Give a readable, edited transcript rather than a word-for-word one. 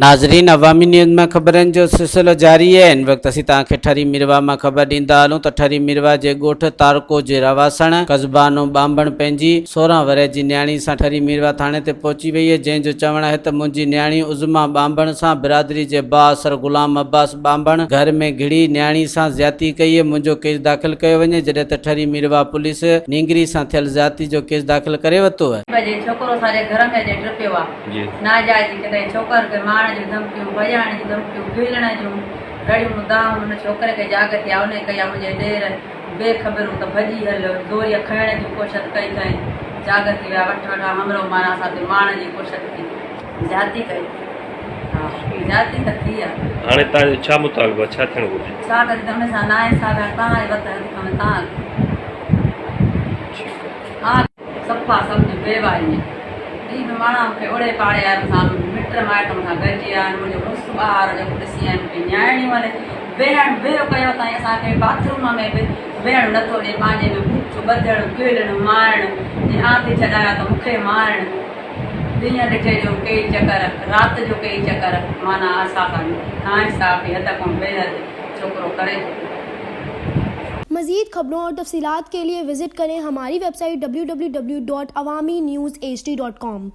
नाज़रीन, अवामी न्यूज़ में खबरन जो सिलसिलो जारी है। इन वक्त असीं तव्हांखे ठरी मिरवाह में खबर ॾींदा हलूं त ठरी मिरवाह जे ॻोठ तारको जे रहवासण قضبانو ॿांभण पंहिंजी 16 वरह जी न्याणी सां ठरी मिरवाह थाणे ते पहुची वई है, जंहिंजो चवण है त मुंहिंजी न्याणी उज़मा ॿांभण सां बिरादरी जे बाअसर गुलाम अब्बास ॿांभण घर में घिड़ी न्याणी सां ज्यादती कई है। मुंहिंजो केस दाख़िल कयो वञे, जॾहिं त ठरी मिरवाह पुलिस नींगरी सां थियल ज्यादती जो केस दाख़िल करे वरितो है। छोकरो सारे घर में जे ट्रिपियो आहे नाजायज़ करे छोकर के मारण जो धमकियूं, भॼाइण जी धमकियूं, गिलण जूं रड़ियूं मुदाऊं हुन छोकिरे खे जाग थी आहे। उन कया मुंहिंजे ॾेर बेख़बरूं त भॼी हल, दोरीअ खणण जी कोशिशि कई अथई, जाग थी विया वठ वठा हमरो माना असां मारण जी कोशिशि कई, जाती कई। हा, जाती त थी आहे। हाणे तव्हांजो छा मुतालबो, छा थियणु घुरिजे? छा करे त हुन सां नाइंसाफ़ आहे, तव्हांजे वत में तव्हां हा सफ़ा सम्झ बेवाही माण्हू मूंखे ओड़े पाड़े सां मिट माइट मूंखां गॾिजी आया आहिनि। मुंहिंजो मुड़ुसु ॿार जेको ॾिसी आहिनि मूंखे न्याणी वञे वेहण वेहो कयो ताईं असांखे बाथरूम में बि वेहण नथो ॾिए, पंहिंजे में बूच ॿधणु किलणु मारणु, जीअं आंधी छॾाया त मूंखे मारणु, ॾींहं ॾिठे जो कई चकर, राति जो कई चकर, माना असां खां नाइंसाफ़ी हद खां बेहद छोकिरो करे। मज़ीद खबरों और तफसीलात के लिए विजिट करें हमारी वेबसाइट www.awamiNewsHD.com।